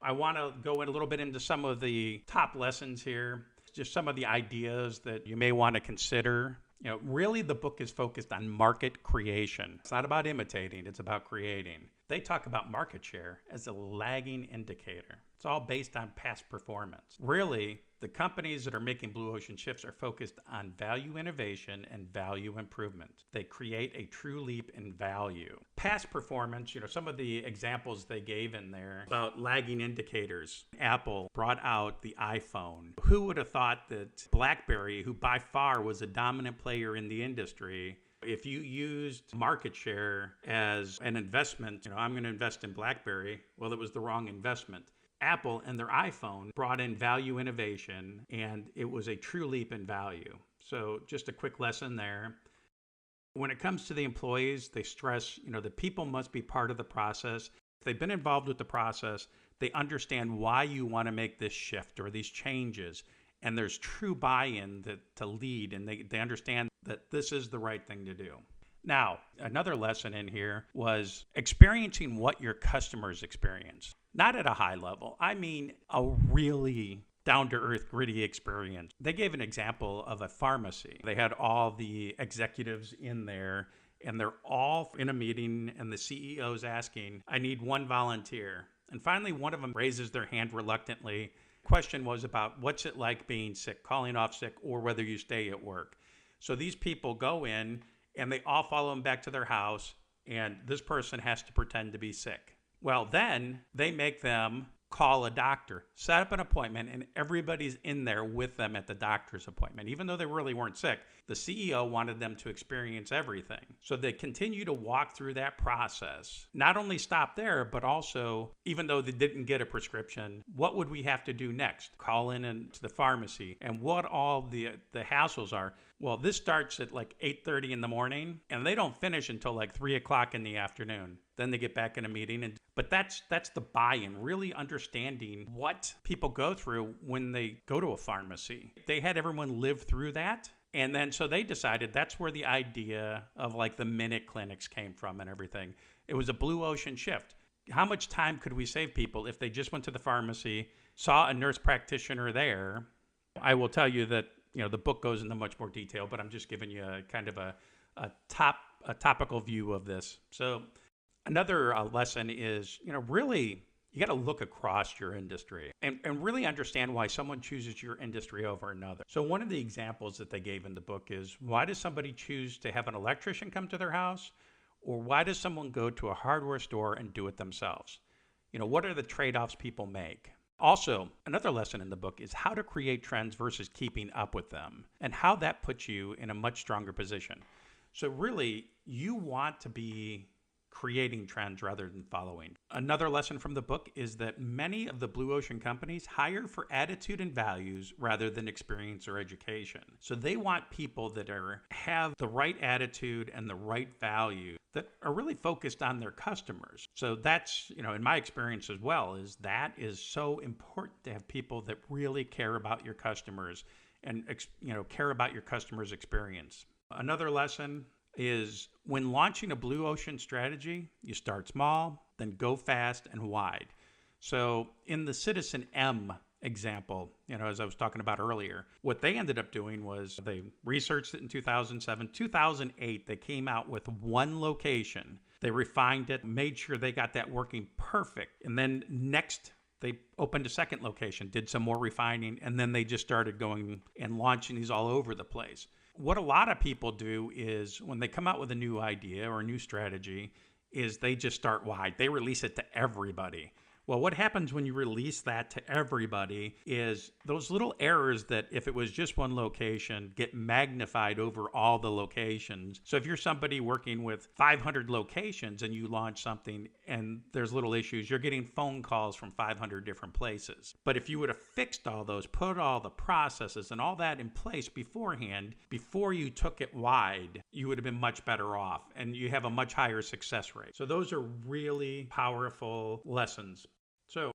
I want to go in a little bit into some of the top lessons here, just some of the ideas that you may want to consider. Really the book is focused on market creation. It's not about imitating, it's about creating. They talk about market share as a lagging indicator. It's all based on past performance. Really, the companies that are making blue ocean shifts are focused on value innovation and value improvement. They create a true leap in value. Past performance, some of the examples they gave in there about lagging indicators. Apple brought out the iPhone. Who would have thought that BlackBerry, who by far was a dominant player in the industry, if you used market share as an investment, I'm going to invest in BlackBerry, well, it was the wrong investment. Apple and their iPhone brought in value innovation, and it was a true leap in value. So just a quick lesson there. When it comes to the employees, they stress, the people must be part of the process. If they've been involved with the process, they understand why you want to make this shift or these changes. And there's true buy-in to lead, and they understand that this is the right thing to do. Now, another lesson in here was experiencing what your customers experience. Not at a high level. I mean, a really down-to-earth, gritty experience. They gave an example of a pharmacy. They had all the executives in there, and they're all in a meeting, and the CEO's asking, I need one volunteer. And finally, one of them raises their hand reluctantly. Question was about what's it like being sick, calling off sick, or whether you stay at work. So these people go in, and they all follow him back to their house, and this person has to pretend to be sick. Well, then they make them call a doctor, set up an appointment, and everybody's in there with them at the doctor's appointment. Even though they really weren't sick, the CEO wanted them to experience everything. So they continue to walk through that process. Not only stop there, but also, even though they didn't get a prescription, what would we have to do next? Call in to the pharmacy, and what all the hassles are. Well, this starts at like 8:30 in the morning, and they don't finish until like 3 o'clock in the afternoon. Then they get back in a meeting. But that's the buy-in, really understanding what people go through when they go to a pharmacy. They had everyone live through that. And then so they decided that's where the idea of like the minute clinics came from and everything. It was a blue ocean shift. How much time could we save people if they just went to the pharmacy, saw a nurse practitioner there? I will tell you that the book goes into much more detail, but I'm just giving you a kind of a topical view of this. So another lesson is, really, you got to look across your industry and really understand why someone chooses your industry over another. So one of the examples that they gave in the book is, why does somebody choose to have an electrician come to their house? Or why does someone go to a hardware store and do it themselves? What are the trade-offs people make? Also, another lesson in the book is how to create trends versus keeping up with them, and how that puts you in a much stronger position. So really, you want to be creating trends rather than following. Another lesson from the book is that many of the blue ocean companies hire for attitude and values rather than experience or education. So they want people that have the right attitude and the right value that are really focused on their customers. So that's, in my experience as well, is so important to have people that really care about your customers and, care about your customers' experience. Another lesson is when launching a blue ocean strategy, you start small, then go fast and wide. So in the Citizen M example, as I was talking about earlier, what they ended up doing was they researched it in 2007. 2008, they came out with one location. They refined it, made sure they got that working perfect. And then next, they opened a second location, did some more refining, and then they just started going and launching these all over the place. What a lot of people do is when they come out with a new idea or a new strategy is they just start wide. They release it to everybody. Well, what happens when you release that to everybody is those little errors that if it was just one location get magnified over all the locations. So if you're somebody working with 500 locations and you launch something and there's little issues, you're getting phone calls from 500 different places. But if you would have fixed all those, put all the processes and all that in place beforehand, before you took it wide, you would have been much better off and you have a much higher success rate. So those are really powerful lessons. So